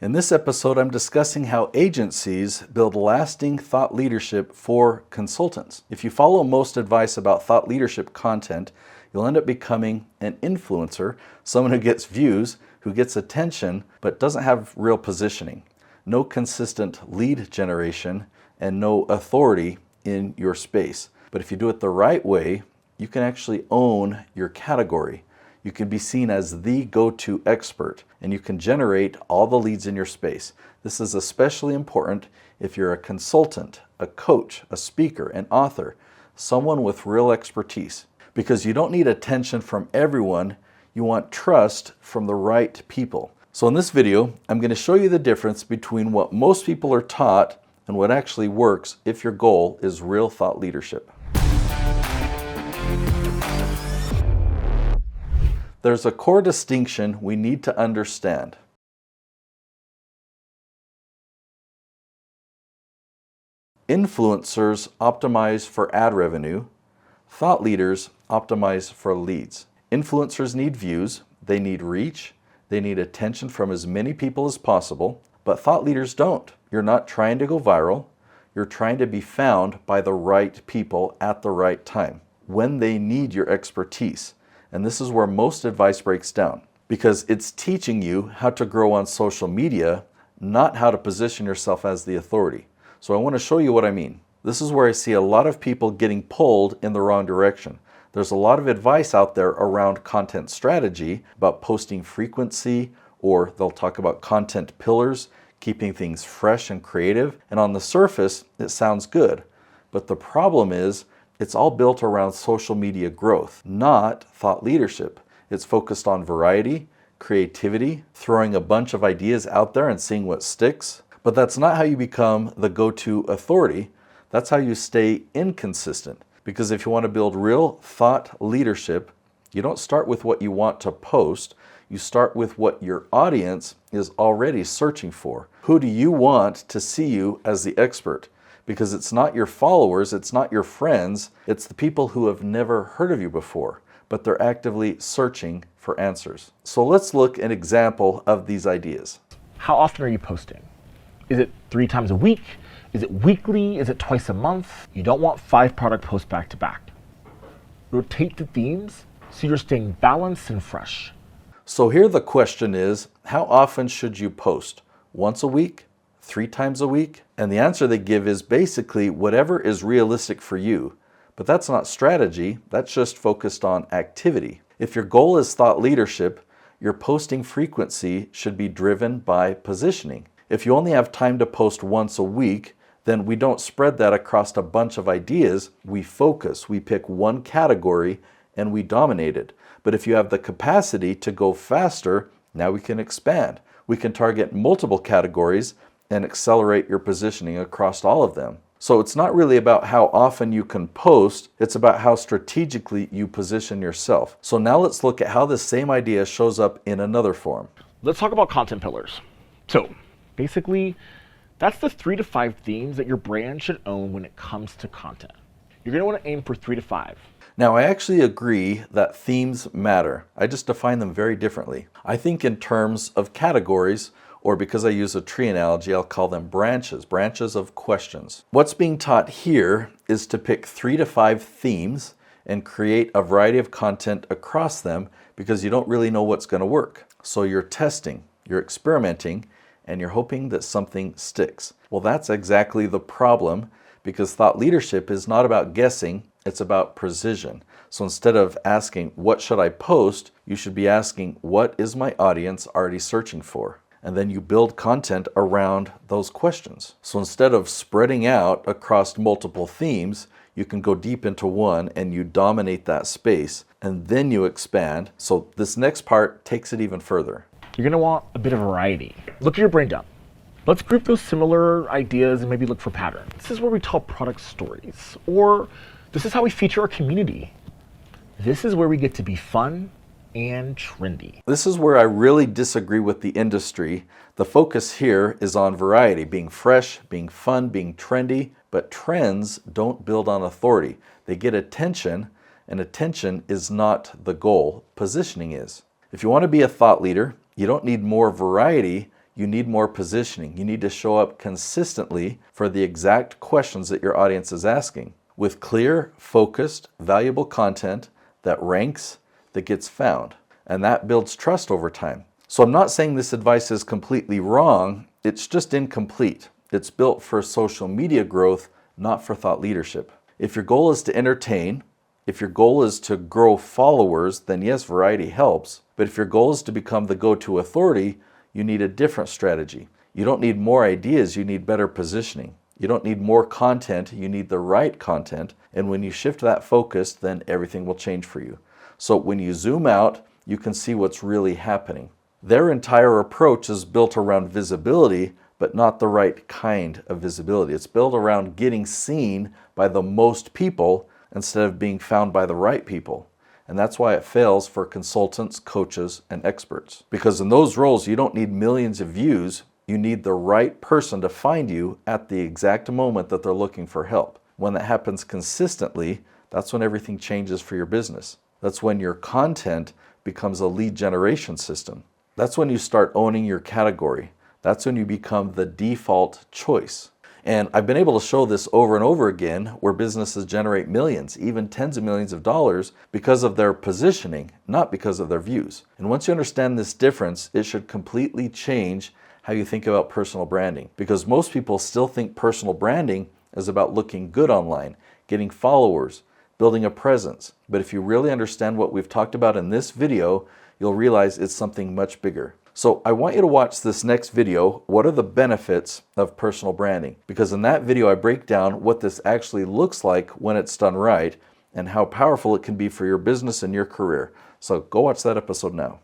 In this episode, I'm discussing how agencies build lasting thought leadership for consultants. If you follow most advice about thought leadership content, you'll end up becoming an influencer, someone who gets views, who gets attention, but doesn't have real positioning, no consistent lead generation, and no authority in your space. But if you do it the right way, you can actually own your category. You can be seen as the go-to expert, and you can generate all the leads in your space. This is especially important if you're a consultant, a coach, a speaker, an author, someone with real expertise. Because you don't need attention from everyone, you want trust from the right people. So in this video, I'm going to show you the difference between what most people are taught and what actually works if your goal is real thought leadership. There's a core distinction we need to understand. Influencers optimize for ad revenue. Thought leaders optimize for leads. Influencers need views, they need reach, they need attention from as many people as possible, but thought leaders don't. You're not trying to go viral, you're trying to be found by the right people at the right time, when they need your expertise. And this is where most advice breaks down, because it's teaching you how to grow on social media, not how to position yourself as the authority. So I want to show you what I mean. This is where I see a lot of people getting pulled in the wrong direction. There's a lot of advice out there around content strategy, about posting frequency, or they'll talk about content pillars, keeping things fresh and creative. And on the surface, it sounds good. But the problem is, it's all built around social media growth, not thought leadership. It's focused on variety, creativity, throwing a bunch of ideas out there and seeing what sticks. But that's not how you become the go-to authority. That's how you stay inconsistent. Because if you want to build real thought leadership, you don't start with what you want to post. You start with what your audience is already searching for. Who do you want to see you as the expert? Because it's not your followers, it's not your friends, it's the people who have never heard of you before, but they're actively searching for answers. So let's look at an example of these ideas. How often are you posting? Is it 3 times a week? Is it weekly? Is it twice a month? You don't want 5 product posts back to back. Rotate the themes so you're staying balanced and fresh. So here the question is, how often should you post? Once a week? 3 times a week? And the answer they give is basically whatever is realistic for you. But that's not strategy, that's just focused on activity. If your goal is thought leadership, your posting frequency should be driven by positioning. If you only have time to post once a week, then we don't spread that across a bunch of ideas. We focus, we pick one category, and we dominate it. But if you have the capacity to go faster, now we can expand. We can target multiple categories and accelerate your positioning across all of them. So it's not really about how often you can post, it's about how strategically you position yourself. So now let's look at how this same idea shows up in another form. Let's talk about content pillars. So basically, that's the 3 to 5 themes that your brand should own when it comes to content. You're going to want to aim for 3 to 5. Now, I actually agree that themes matter. I just define them very differently. I think in terms of categories, or because I use a tree analogy, I'll call them branches of questions. What's being taught here is to pick 3 to 5 themes and create a variety of content across them because you don't really know what's going to work. So you're testing, you're experimenting, and you're hoping that something sticks. Well, that's exactly the problem, because thought leadership is not about guessing, it's about precision. So instead of asking, what should I post? You should be asking, what is my audience already searching for? And then you build content around those questions. So instead of spreading out across multiple themes, you can go deep into one and you dominate that space, and then you expand. So this next part takes it even further. You're going to want a bit of variety. Look at your brain dump. Let's group those similar ideas and maybe look for patterns. This is where we tell product stories, or this is how we feature our community. This is where we get to be fun and trendy. This is where I really disagree with the industry. The focus here is on variety, being fresh, being fun, being trendy, but trends don't build on authority. They get attention, and attention is not the goal. Positioning is. If you want to be a thought leader, you don't need more variety, You need more positioning. You need to show up consistently for the exact questions that your audience is asking with clear, focused, valuable content that ranks, that gets found. And that builds trust over time. So I'm not saying this advice is completely wrong. It's just incomplete. It's built for social media growth, not for thought leadership. If your goal is to entertain, if your goal is to grow followers, then yes, variety helps. But if your goal is to become the go-to authority, you need a different strategy. You don't need more ideas, you need better positioning. You don't need more content, you need the right content. And when you shift that focus, then everything will change for you. So when you zoom out, you can see what's really happening. Their entire approach is built around visibility, but not the right kind of visibility. It's built around getting seen by the most people instead of being found by the right people. And that's why it fails for consultants, coaches, and experts. Because in those roles, you don't need millions of views. You need the right person to find you at the exact moment that they're looking for help. When that happens consistently, that's when everything changes for your business. That's when your content becomes a lead generation system. That's when you start owning your category. That's when you become the default choice. And I've been able to show this over and over again where businesses generate millions, even tens of millions of dollars because of their positioning, not because of their views. And once you understand this difference, it should completely change how you think about personal branding. Because most people still think personal branding is about looking good online, getting followers, building a presence. But if you really understand what we've talked about in this video, you'll realize it's something much bigger. So I want you to watch this next video, what are the benefits of personal branding? Because in that video I break down what this actually looks like when it's done right and how powerful it can be for your business and your career. So go watch that episode now.